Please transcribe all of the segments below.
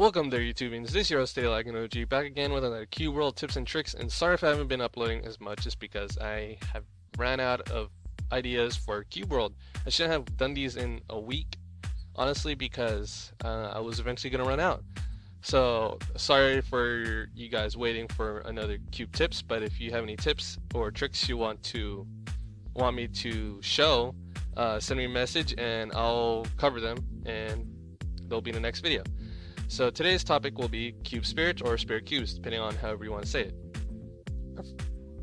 Welcome there, YouTubians. This is your host, Stay Like an OG, back again with another Cube World tips and tricks. And sorry if I haven't been uploading as much, just because I have ran out of ideas for Cube World. I should have done these in a week, honestly, because I was eventually going to run out. So sorry for you guys waiting for another Cube tips, but if you have any tips or tricks you want me to show, send me a message and I'll cover them, and they'll be in the next video. So today's topic will be cube spirits or spirit cubes, depending on however you want to say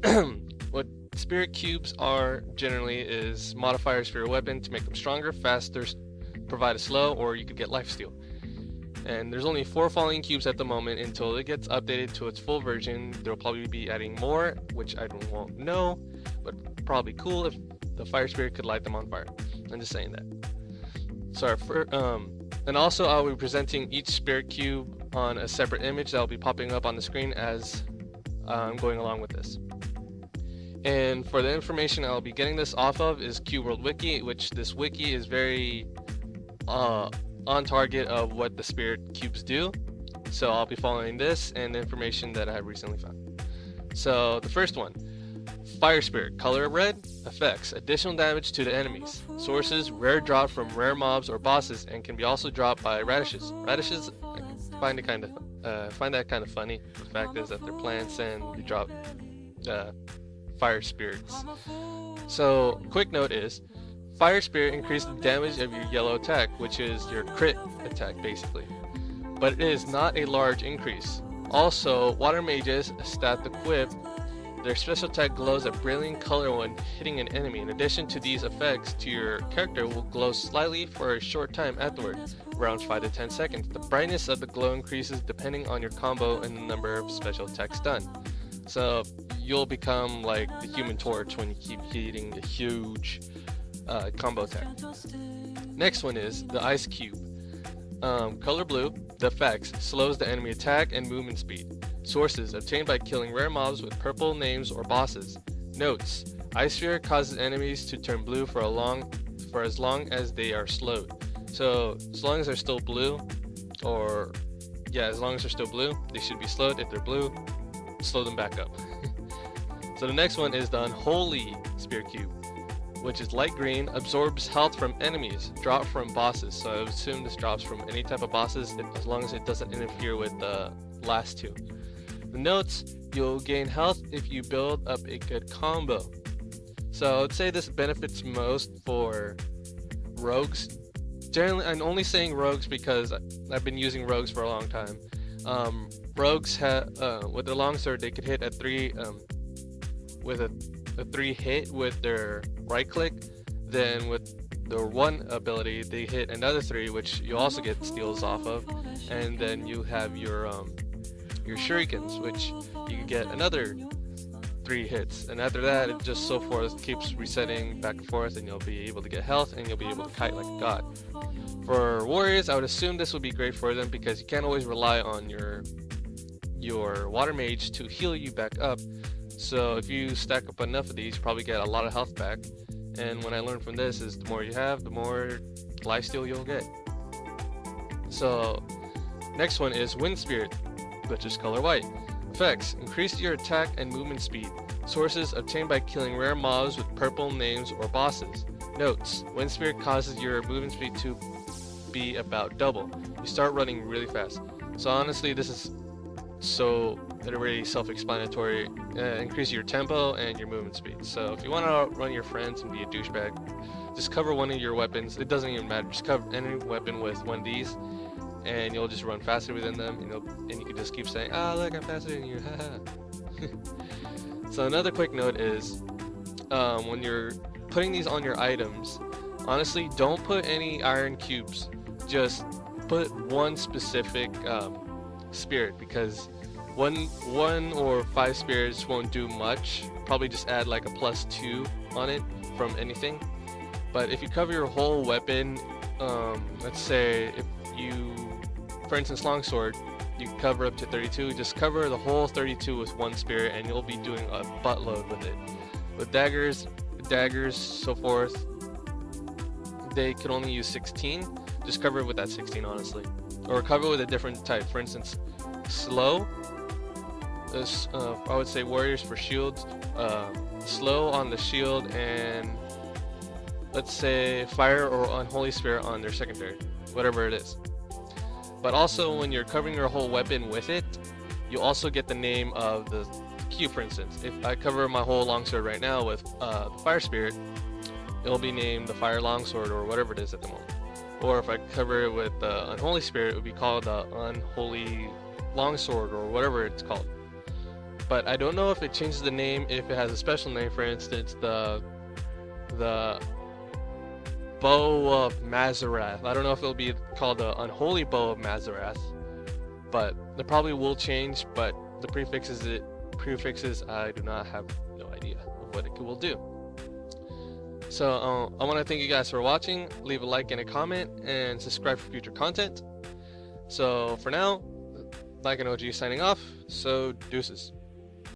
it. What spirit cubes are generally is modifiers for your weapon to make them stronger, faster, provide a slow, or you could get lifesteal. And there's only 4 falling cubes at the moment until it gets updated to its full version. There'll probably be adding more, which I won't know, but probably cool if the fire spirit could light them on fire. I'm just saying that. Sorry for and also I'll be presenting each spirit cube on a separate image that will be popping up on the screen as I'm going along with this. And for the information I'll be getting this off of is Cube World Wiki, which this wiki is very on target of what the spirit cubes do. So I'll be following this and the information that I have recently found. So the first one, Fire Spirit, color red, effects, additional damage to the enemies. Sources, rare drop from rare mobs or bosses, and can be also dropped by radishes. Radishes, I find that kind of funny. The fact is that they're plants and they drop fire spirits. So quick note is, Fire Spirit increases the damage of your yellow attack, which is your crit attack basically. But it is not a large increase. Also, water mages, stat equipped, their special attack glows a brilliant color when hitting an enemy. In addition to these effects, your character will glow slightly for a short time afterward, around 5 to 10 seconds. The brightness of the glow increases depending on your combo and the number of special attacks done. So you'll become like the Human Torch when you keep hitting the huge combo attack. Next one is the Ice Cube. Color blue, the effects, slows the enemy attack and movement speed. Sources, obtained by killing rare mobs with purple names or bosses. Notes, Ice Sphere causes enemies to turn blue for as long as they are slowed. So as long as they're still blue, as long as they're still blue, they should be slowed. If they're blue, slow them back up. So the next one is the Unholy Spirit Cube, which is light green, absorbs health from enemies, drop from bosses. So I would assume this drops from any type of bosses as long as it doesn't interfere with the last two. The notes, you'll gain health if you build up a good combo. So I would say this benefits most for rogues. Generally, I'm only saying rogues because I've been using rogues for a long time. Rogues have with their longsword, they could hit a 3 with a 3 hit with their right click. Then with their 1 ability, they hit another 3, which you also get steals off of, and then you have your shurikens, which you can get another 3 hits, and after that it just so forth keeps resetting back and forth, and you'll be able to get health and you'll be able to kite like a god. For warriors, I would assume this would be great for them because you can't always rely on your water mage to heal you back up. So if you stack up enough of these, you probably get a lot of health back. And what I learned from this is the more you have, the more lifesteal you'll get. So next one is Wind Spirit, which is color white. Effects, increase your attack and movement speed. Sources, obtained by killing rare mobs with purple names or bosses. Notes, Wind Spirit causes your movement speed to be about double. You start running really fast. So honestly, this is already self-explanatory. Increase your tempo and your movement speed. So if you want to outrun your friends and be a douchebag, just cover one of your weapons. It doesn't even matter. Just cover any weapon with one of these, and you'll just run faster within them, and you can just keep saying, look, I'm faster than you, haha. So another quick note is, when you're putting these on your items, honestly, don't put any iron cubes. Just put one specific spirit, because one or 5 spirits won't do much. Probably just add like a +2 on it from anything. But if you cover your whole weapon, let's say if you, for instance, longsword, you cover up to 32, just cover the whole 32 with 1 spirit and you'll be doing a buttload with it. With daggers, so forth, they could only use 16. Just cover it with that 16, honestly. or cover with a different type. For instance, slow. This I would say warriors for shields. Slow on the shield, and let's say fire or unholy spirit on their secondary, whatever it is. But also, when you're covering your whole weapon with it, you also get the name of the cube. For instance, if I cover my whole longsword right now with the fire spirit, it'll be named the fire longsword or whatever it is at the moment. Or if I cover it with the unholy spirit, it would be called the unholy longsword or whatever it's called. But I don't know if it changes the name if it has a special name. For instance, the bow of Mazarath. I don't know if it'll be called the unholy bow of Mazarath, but it probably will change. But the prefixes I do not have no idea of what it will do. So I want to thank you guys for watching. Leave a like and a comment, and subscribe for future content. So for now, Like an OG signing off. So deuces.